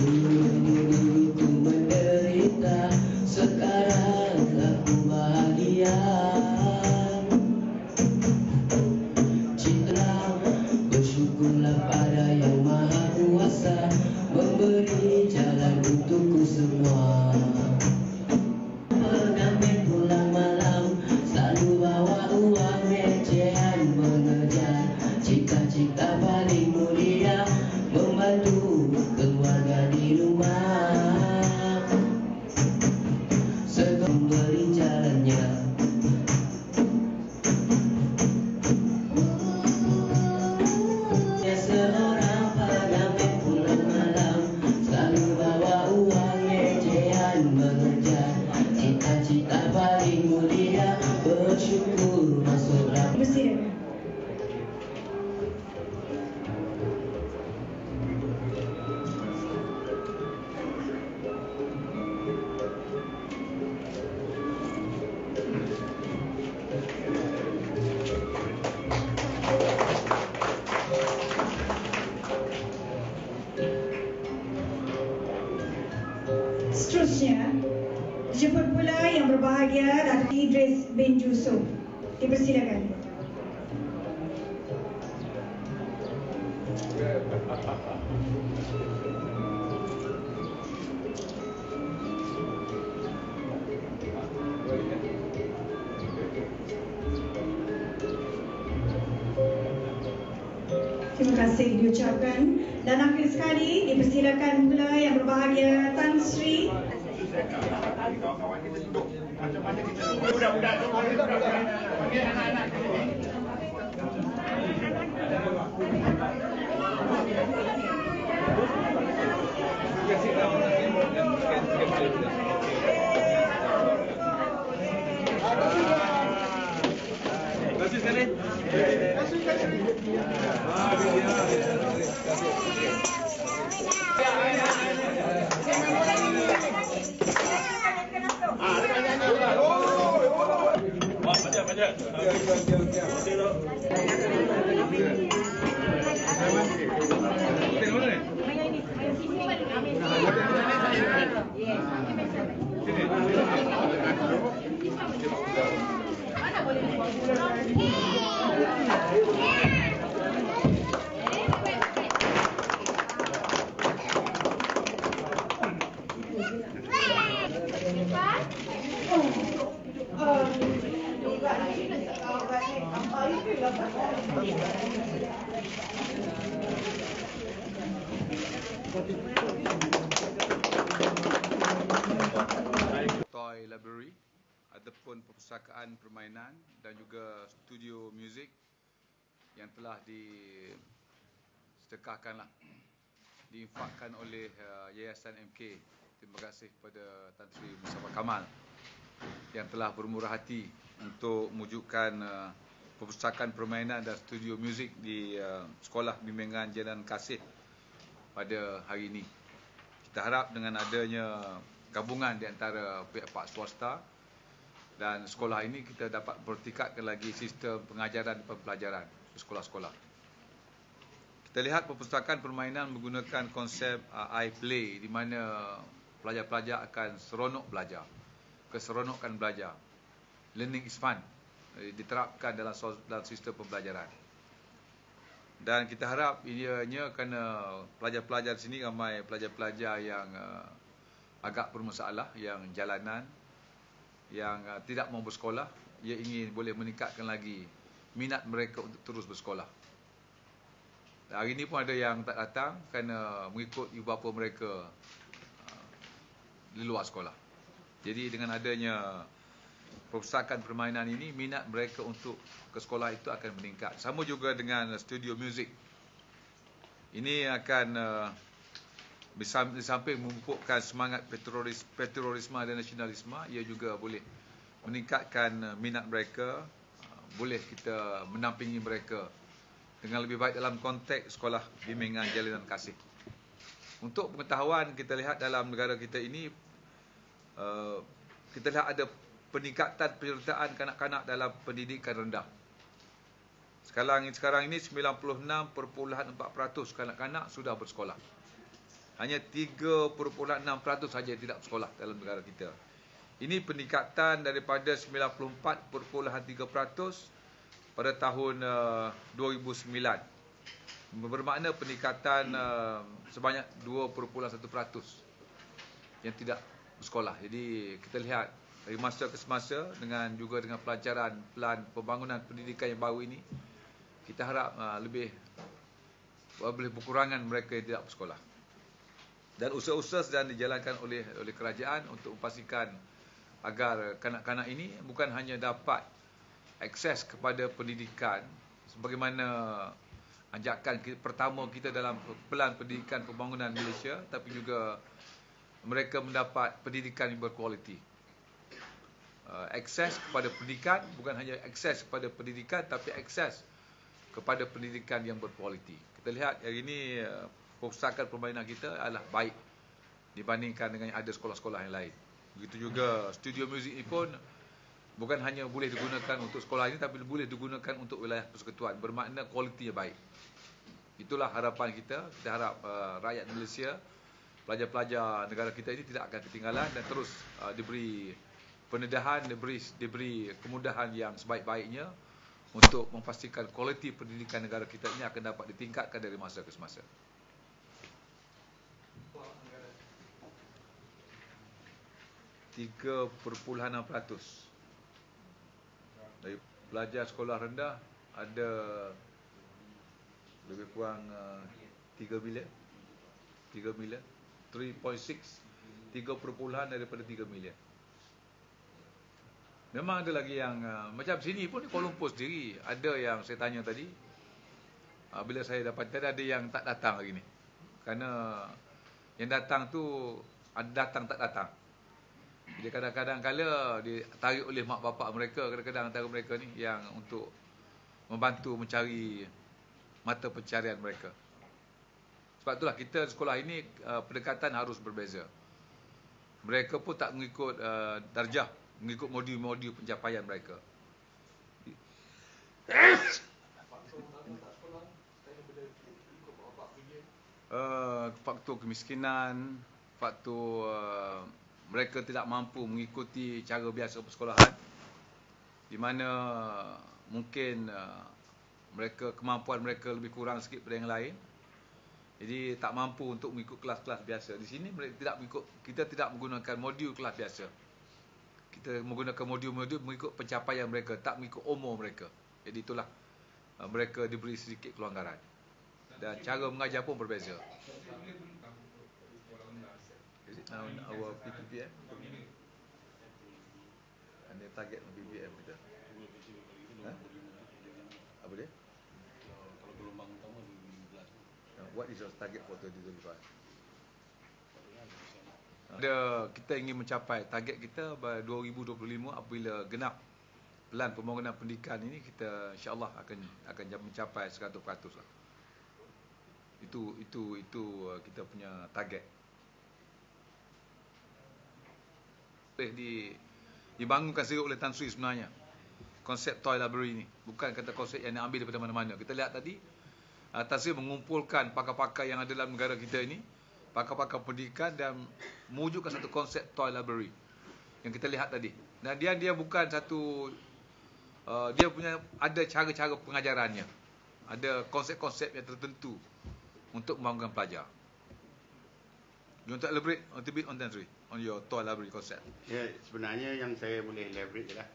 Dulu ku menderita, sekarang aku bahagia. Cinta, bersyukurlah pada Yang Maha Kuasa, memberi jalan untukku semua. Pengantin pulang malam, selalu bawa uang recehan, mengejar cita-cita paling mulia, membantu keluarga di rumah. Sebelum beri jalannya, seorang pengantin pulang malam, selalu bawa uang recehan, mengejar cita-cita paling mulia, bersyukur masuk Bersilakan. Seterusnya, dijemput pula yang berbahagia Datuk Idris bin Jusuf. Dipersilakan. Terima kasih diucapkan. Dan akhir sekali dipersilakan pula yang berbahagia Tan Sri Budak-budak tu, panggil anak-anak. Kasih sekali. Toy Library ataupun perpustakaan permainan dan juga studio muzik yang telah disedekahkanlah, diinfakkan oleh Yayasan MK. Terima kasih kepada Tan Sri Mustafa Kamal yang telah bermurah hati untuk mewujudkan perpustakaan permainan dan studio muzik di Sekolah Bimbingan Jalan Kasih pada hari ini. Kita harap dengan adanya gabungan di antara pihak swasta dan sekolah ini, kita dapat bertingkatkan lagi sistem pengajaran dan pembelajaran di sekolah-sekolah. Kita lihat perpustakaan permainan menggunakan konsep iPlay, di mana pelajar-pelajar akan seronok belajar, keseronokan belajar. Learning is fun, diterapkan dalam sistem pembelajaran. Dan kita harap ianya kerana pelajar-pelajar di sini ramai pelajar-pelajar yang agak bermasalah, yang jalanan, yang tidak mau bersekolah. Ia ingin boleh meningkatkan lagi minat mereka untuk terus bersekolah. Hari ini pun ada yang tak datang kerana mengikut ibu bapa mereka di luar sekolah. Jadi dengan adanya perpustakaan permainan ini, minat mereka untuk ke sekolah itu akan meningkat. Sama juga dengan studio muzik. Ini akan di samping memupukkan semangat patriotisme dan nasionalisme, ia juga boleh meningkatkan minat mereka, boleh kita menampingi mereka dengan lebih baik dalam konteks Sekolah Bimbingan Jalinan Kasih. Untuk pengetahuan, kita lihat dalam negara kita ini, kita lihat ada peningkatan penyertaan kanak-kanak dalam pendidikan rendah. Sekarang ini 96.4% kanak-kanak sudah bersekolah. Hanya 3.6% saja yang tidak bersekolah dalam negara kita. Ini peningkatan daripada 94.3% pada tahun 2009. Bermakna peningkatan sebanyak 2.1% yang tidak bersekolah. Jadi kita lihat dari masa ke semasa dengan pelancaran pelan pembangunan pendidikan yang baru ini, kita harap lebih berkurangan mereka yang tidak bersekolah. Dan usaha-usaha sedang dijalankan oleh kerajaan untuk memastikan agar kanak-kanak ini bukan hanya dapat akses kepada pendidikan sebagaimana anjakan pertama kita dalam pelan pendidikan pembangunan Malaysia, tapi juga mereka mendapat pendidikan yang berkualiti. Akses kepada pendidikan bukan hanya akses kepada pendidikan, tapi akses kepada pendidikan yang berkualiti. Kita lihat hari ini perpustakaan permainan kita adalah baik dibandingkan dengan ada sekolah-sekolah yang lain. Begitu juga studio muzik ini pun bukan hanya boleh digunakan untuk sekolah ini, tapi boleh digunakan untuk wilayah persekutuan. Bermakna kualitinya baik. Itulah harapan kita. Kita harap rakyat Malaysia, pelajar-pelajar negara kita ini tidak akan ketinggalan dan terus diberi pendedahan, diberi kemudahan yang sebaik-baiknya untuk memastikan kualiti pendidikan negara kita ini akan dapat ditingkatkan dari masa ke semasa. %3.6 dari pelajar sekolah rendah ada lebih kurang 3 milion 3,6 daripada 3 milion. Memang ada lagi yang macam sini pun di Kuala Lumpur sendiri ada yang saya tanya tadi, bila saya dapat ada yang tak datang hari ni, kerana yang datang tu ada datang tak datang. Jadi kadang-kadang kala ditarik oleh mak bapak mereka, kadang-kadang antara mereka ni yang untuk membantu mencari mata pencarian mereka. Sebab itulah kita sekolah ini pendekatan harus berbeza. Mereka pun tak mengikut darjah, mengikut modul-modul pencapaian mereka. Faktor kemiskinan, faktor mereka tidak mampu mengikuti cara biasa persekolahan, di mana mungkin kemampuan mereka lebih kurang sikit daripada yang lain. Jadi tak mampu untuk mengikut kelas-kelas biasa. Di sini kita tidak menggunakan modul kelas biasa. Kita menggunakan modul-modul mengikut pencapaian mereka, tak mengikut umur mereka. Jadi itulah mereka diberi sedikit kelonggaran. Dan cara mengajar pun berbeza. Is it now our PPPM? Ada target PPPM kita? Apa dia? Kalau gelombang utama 2015. What is your target for 2025? Kita ingin mencapai target kita pada 2025 apabila genap pelan pembangunan pendidikan ini, kita insya-Allah akan mencapai 100% lah. Itu kita punya target. Dibangunkan sendiri oleh Tan Sri sebenarnya konsep toy library ini, bukan kata konsep yang diambil daripada mana-mana. Kita lihat tadi Tan Sri mengumpulkan pakar-pakar yang ada dalam negara kita ini, pakar-pakar pendidikan, dan mewujudkan satu konsep toy library yang kita lihat tadi. Dan dia bukan satu dia punya ada cara-cara pengajarannya, ada konsep-konsep yang tertentu untuk membangunkan pelajar. You want to elaborate a little bit on that, on your toy library concept? Ya, sebenarnya yang saya boleh elaborate adalah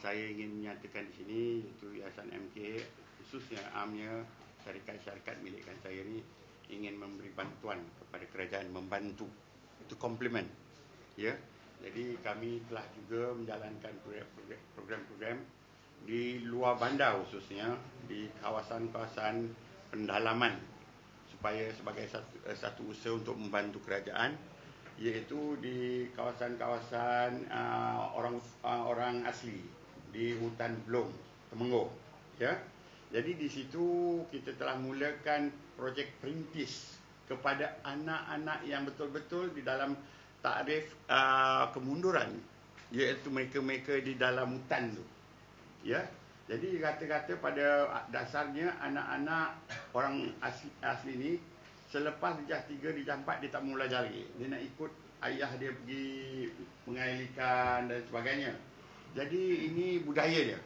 saya ingin menyatakan di sini iaitu Yayasan MK, khususnya amnya syarikat-syarikat milikkan saya ini ingin memberi bantuan kepada kerajaan, membantu, itu komplement. Ya, jadi kami telah juga menjalankan program-program di luar bandar, khususnya di kawasan-kawasan pendalaman, supaya sebagai satu usaha untuk membantu kerajaan, iaitu di kawasan-kawasan orang asli di hutan Blong, Temenggong. Ya, jadi di situ kita telah mulakan projek perintis kepada anak-anak yang betul-betul di dalam takrif kemunduran, iaitu mereka-mereka di dalam hutan tu. Ya, jadi kata-kata pada dasarnya anak-anak orang asli ini Selepas darjah 3, darjah 4 dia tak mau belajar lagi. Dia nak ikut ayah dia pergi mengail ikan dan sebagainya. Jadi ini budaya dia.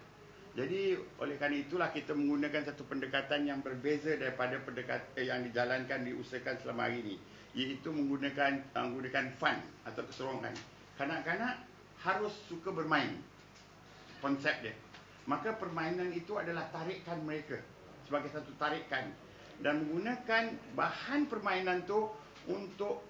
Jadi oleh kerana itulah kita menggunakan satu pendekatan yang berbeza daripada pendekatan yang dijalankan, diusahakan selama hari ini, iaitu menggunakan fun atau keserongan. Kanak-kanak harus suka bermain, konsep dia. Maka permainan itu adalah tarikan mereka sebagai satu tarikan, dan menggunakan bahan permainan tu untuk